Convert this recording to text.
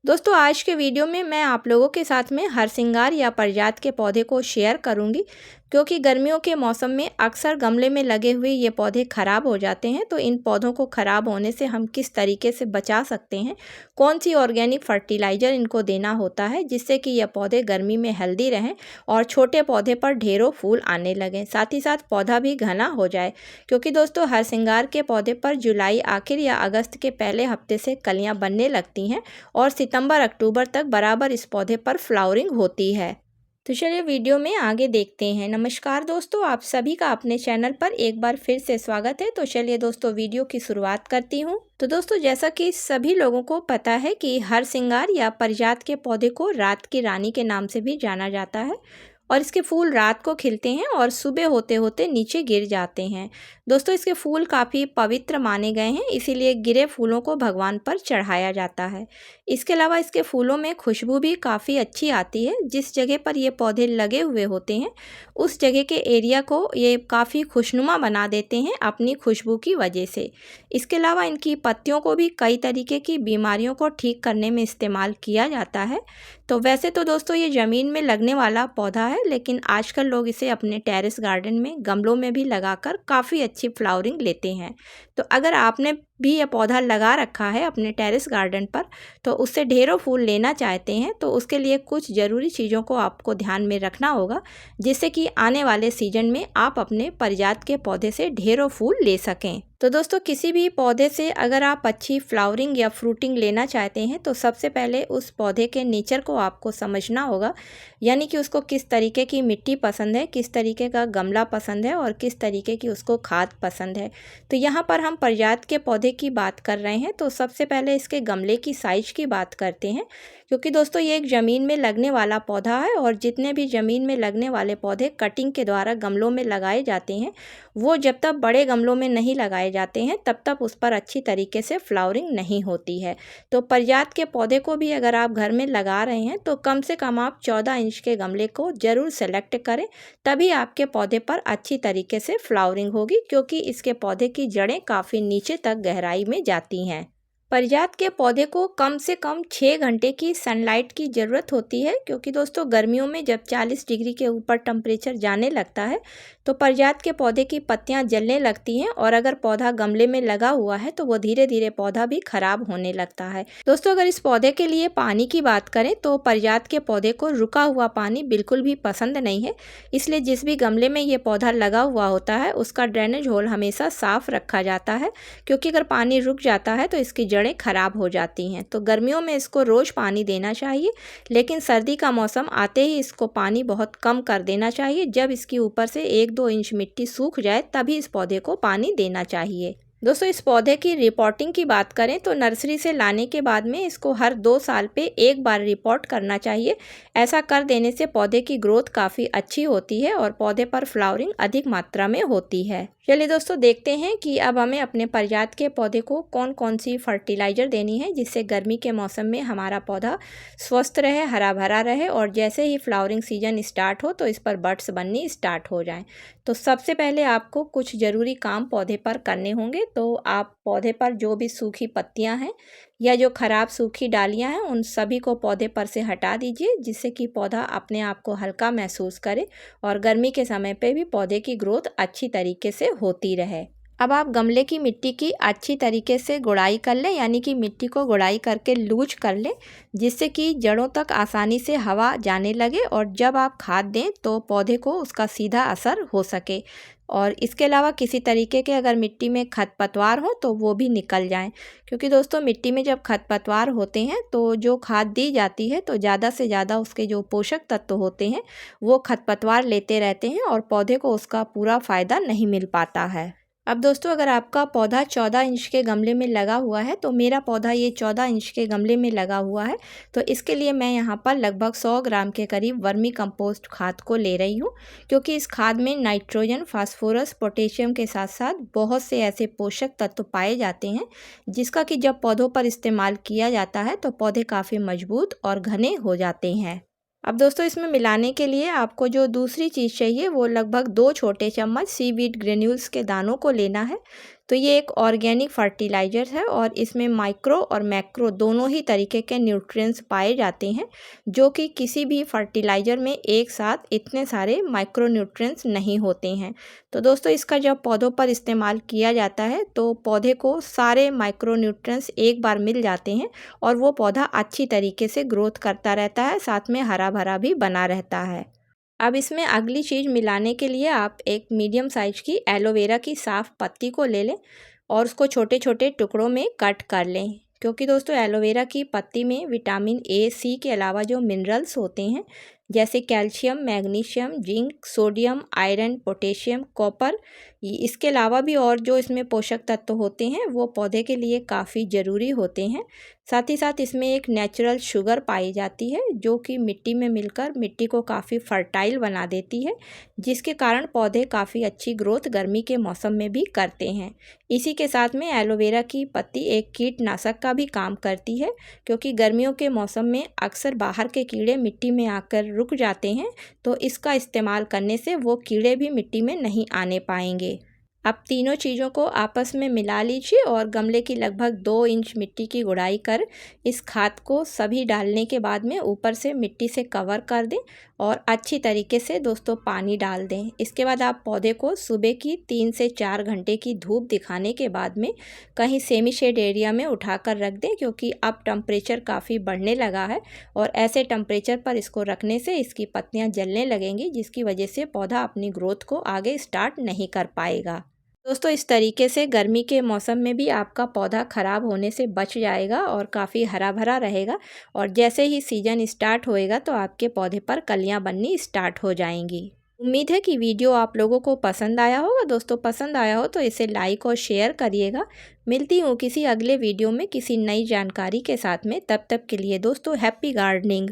दोस्तों आज के वीडियो में मैं आप लोगों के साथ में हरसिंगार या पारिजात के पौधे को शेयर करूंगी, क्योंकि गर्मियों के मौसम में अक्सर गमले में लगे हुए ये पौधे ख़राब हो जाते हैं। तो इन पौधों को ख़राब होने से हम किस तरीके से बचा सकते हैं, कौन सी ऑर्गेनिक फर्टिलाइज़र इनको देना होता है जिससे कि ये पौधे गर्मी में हेल्दी रहें और छोटे पौधे पर ढेरों फूल आने लगें, साथ ही साथ पौधा भी घना हो जाए। क्योंकि दोस्तों हरसिंगार के पौधे पर जुलाई आखिर या अगस्त के पहले हफ्ते से कलियाँ बनने लगती हैं और सितंबर अक्टूबर तक बराबर इस पौधे पर फ्लावरिंग होती है। तो चलिए वीडियो में आगे देखते हैं। नमस्कार दोस्तों, आप सभी का अपने चैनल पर एक बार फिर से स्वागत है। तो चलिए दोस्तों वीडियो की शुरुआत करती हूँ। तो दोस्तों जैसा कि सभी लोगों को पता है कि हरसिंगार या पारिजात के पौधे को रात की रानी के नाम से भी जाना जाता है और इसके फूल रात को खिलते हैं और सुबह होते होते नीचे गिर जाते हैं। दोस्तों इसके फूल काफ़ी पवित्र माने गए हैं, इसीलिए गिरे फूलों को भगवान पर चढ़ाया जाता है। इसके अलावा इसके फूलों में खुशबू भी काफ़ी अच्छी आती है। जिस जगह पर ये पौधे लगे हुए होते हैं उस जगह के एरिया को ये काफ़ी खुशनुमा बना देते हैं अपनी खुशबू की वजह से। इसके अलावा इनकी पत्तियों को भी कई तरीके की बीमारियों को ठीक करने में इस्तेमाल किया जाता है। तो वैसे तो दोस्तों ये ज़मीन में लगने वाला पौधा है, लेकिन आजकल लोग इसे अपने टेरेस गार्डन में गमलों में भी लगाकर काफ़ी अच्छी फ्लावरिंग लेते हैं। तो अगर आपने भी ये पौधा लगा रखा है अपने टेरेस गार्डन पर, तो उससे ढेरों फूल लेना चाहते हैं, तो उसके लिए कुछ ज़रूरी चीज़ों को आपको ध्यान में रखना होगा, जिससे कि आने वाले सीजन में आप अपने पारिजात के पौधे से ढेरों फूल ले सकें। तो दोस्तों किसी भी पौधे से अगर आप अच्छी फ्लावरिंग या फ्रूटिंग लेना चाहते हैं तो सबसे पहले उस पौधे के नेचर को आपको समझना होगा, यानी कि उसको किस तरीके की मिट्टी पसंद है, किस तरीके का गमला पसंद है और किस तरीके की उसको खाद पसंद है। तो यहाँ पर हम पारिजात के पौधे की बात कर रहे हैं, तो सबसे पहले इसके गमले की साइज़ की बात करते हैं। क्योंकि दोस्तों ये एक ज़मीन में लगने वाला पौधा है और जितने भी ज़मीन में लगने वाले पौधे कटिंग के द्वारा गमलों में लगाए जाते हैं, वो जब तक बड़े गमलों में नहीं लगाए जाते हैं तब तक उस पर अच्छी तरीके से फ्लावरिंग नहीं होती है। तो पारिजात के पौधे को भी अगर आप घर में लगा रहे हैं तो कम से कम आप 14 इंच के गमले को ज़रूर सेलेक्ट करें, तभी आपके पौधे पर अच्छी तरीके से फ्लावरिंग होगी, क्योंकि इसके पौधे की जड़ें काफ़ी नीचे तक गहराई में जाती हैं। पारिजात के पौधे को कम से कम 6 घंटे की सनलाइट की ज़रूरत होती है, क्योंकि दोस्तों गर्मियों में जब 40 डिग्री के ऊपर टेम्परेचर जाने लगता है तो पारिजात के पौधे की पत्तियां जलने लगती हैं और अगर पौधा गमले में लगा हुआ है तो वो धीरे धीरे पौधा भी खराब होने लगता है। दोस्तों अगर इस पौधे के लिए पानी की बात करें तो पारिजात के पौधे को रुका हुआ पानी बिल्कुल भी पसंद नहीं है, इसलिए जिस भी गमले में ये पौधा लगा हुआ होता है उसका ड्रेनेज होल हमेशा साफ़ रखा जाता है, क्योंकि अगर पानी रुक जाता है तो इसकी जड़ें खराब हो जाती हैं। तो गर्मियों में इसको रोज़ पानी देना चाहिए, लेकिन सर्दी का मौसम आते ही इसको पानी बहुत कम कर देना चाहिए। जब इसके ऊपर से 1-2 इंच मिट्टी सूख जाए तभी इस पौधे को पानी देना चाहिए। दोस्तों इस पौधे की रिपोर्टिंग की बात करें तो नर्सरी से लाने के बाद में इसको हर 2 साल पे एक बार रिपोर्ट करना चाहिए। ऐसा कर देने से पौधे की ग्रोथ काफ़ी अच्छी होती है और पौधे पर फ्लावरिंग अधिक मात्रा में होती है। चलिए दोस्तों देखते हैं कि अब हमें अपने पारिजात के पौधे को कौन कौन सी फर्टिलाइज़र देनी है, जिससे गर्मी के मौसम में हमारा पौधा स्वस्थ रहे, हरा भरा रहे और जैसे ही फ्लावरिंग सीजन स्टार्ट हो तो इस पर बड्स बननी स्टार्ट हो जाएं। तो सबसे पहले आपको कुछ ज़रूरी काम पौधे पर करने होंगे। तो आप पौधे पर जो भी सूखी पत्तियां हैं या जो ख़राब सूखी डालियां हैं उन सभी को पौधे पर से हटा दीजिए, जिससे कि पौधा अपने आप को हल्का महसूस करे और गर्मी के समय पे भी पौधे की ग्रोथ अच्छी तरीके से होती रहे। अब आप गमले की मिट्टी की अच्छी तरीके से गुड़ाई कर लें, यानी कि मिट्टी को गुड़ाई करके लूज कर लें, जिससे कि जड़ों तक आसानी से हवा जाने लगे और जब आप खाद दें तो पौधे को उसका सीधा असर हो सके। और इसके अलावा किसी तरीके के अगर मिट्टी में खरपतवार हो तो वो भी निकल जाएं, क्योंकि दोस्तों मिट्टी में जब खरपतवार होते हैं तो जो खाद दी जाती है तो ज़्यादा से ज़्यादा उसके जो पोषक तत्व होते हैं वो खरपतवार लेते रहते हैं और पौधे को उसका पूरा फ़ायदा नहीं मिल पाता है। अब दोस्तों अगर आपका पौधा 14 इंच के गमले में लगा हुआ है, तो मेरा पौधा ये 14 इंच के गमले में लगा हुआ है, तो इसके लिए मैं यहाँ पर लगभग 100 ग्राम के करीब वर्मी कंपोस्ट खाद को ले रही हूँ, क्योंकि इस खाद में नाइट्रोजन, फास्फोरस, पोटेशियम के साथ साथ बहुत से ऐसे पोषक तत्व पाए जाते हैं जिसका कि जब पौधों पर इस्तेमाल किया जाता है तो पौधे काफ़ी मजबूत और घने हो जाते हैं। अब दोस्तों इसमें मिलाने के लिए आपको जो दूसरी चीज़ चाहिए वो लगभग 2 छोटे चम्मच सीवीड ग्रेन्यूल्स के दानों को लेना है। तो ये एक ऑर्गेनिक फर्टिलाइज़र है और इसमें माइक्रो और मैक्रो दोनों ही तरीके के न्यूट्रिएंट्स पाए जाते हैं, जो कि किसी भी फर्टिलाइज़र में एक साथ इतने सारे माइक्रो न्यूट्रिएंट्स नहीं होते हैं। तो दोस्तों इसका जब पौधों पर इस्तेमाल किया जाता है तो पौधे को सारे माइक्रो न्यूट्रिएंट्स एक बार मिल जाते हैं और वो पौधा अच्छी तरीके से ग्रोथ करता रहता है, साथ में हरा भरा भी बना रहता है। अब इसमें अगली चीज़ मिलाने के लिए आप एक मीडियम साइज की एलोवेरा की साफ़ पत्ती को ले लें और उसको छोटे छोटे टुकड़ों में कट कर लें, क्योंकि दोस्तों एलोवेरा की पत्ती में विटामिन ए, सी के अलावा जो मिनरल्स होते हैं जैसे calcium, magnesium, zinc, sodium, iron, potassium, copper, इसके अलावा भी और जो इसमें पोषक तत्व होते हैं वो पौधे के लिए काफ़ी ज़रूरी होते हैं। साथ ही साथ इसमें एक नेचुरल शुगर पाई जाती है जो कि मिट्टी में मिलकर मिट्टी को काफ़ी फर्टाइल बना देती है, जिसके कारण पौधे काफ़ी अच्छी ग्रोथ गर्मी के मौसम में भी करते हैं। इसी के साथ में एलोवेरा की पत्ती एक कीटनाशक का भी काम करती है, क्योंकि गर्मियों के मौसम में अक्सर बाहर के कीड़े मिट्टी में आकर रुक जाते हैं, तो इसका इस्तेमाल करने से वो कीड़े भी मिट्टी में नहीं आने पाएंगे। अब तीनों चीज़ों को आपस में मिला लीजिए और गमले की लगभग 2 इंच मिट्टी की गुड़ाई कर इस खाद को सभी डालने के बाद में ऊपर से मिट्टी से कवर कर दें और अच्छी तरीके से दोस्तों पानी डाल दें। इसके बाद आप पौधे को सुबह की 3 से 4 घंटे की धूप दिखाने के बाद में कहीं सेमी शेड एरिया में उठाकर रख दें, क्योंकि अब टेम्परेचर काफ़ी बढ़ने लगा है और ऐसे टेम्परेचर पर इसको रखने से इसकी पत्तियाँ जलने लगेंगी, जिसकी वजह से पौधा अपनी ग्रोथ को आगे स्टार्ट नहीं कर पाएगा। दोस्तों इस तरीके से गर्मी के मौसम में भी आपका पौधा ख़राब होने से बच जाएगा और काफ़ी हरा भरा रहेगा, और जैसे ही सीज़न स्टार्ट होएगा तो आपके पौधे पर कलियां बननी स्टार्ट हो जाएंगी। उम्मीद है कि वीडियो आप लोगों को पसंद आया होगा। दोस्तों पसंद आया हो तो इसे लाइक और शेयर करिएगा। मिलती हूँ किसी अगले वीडियो में किसी नई जानकारी के साथ में, तब तक के लिए दोस्तों हैप्पी गार्डनिंग।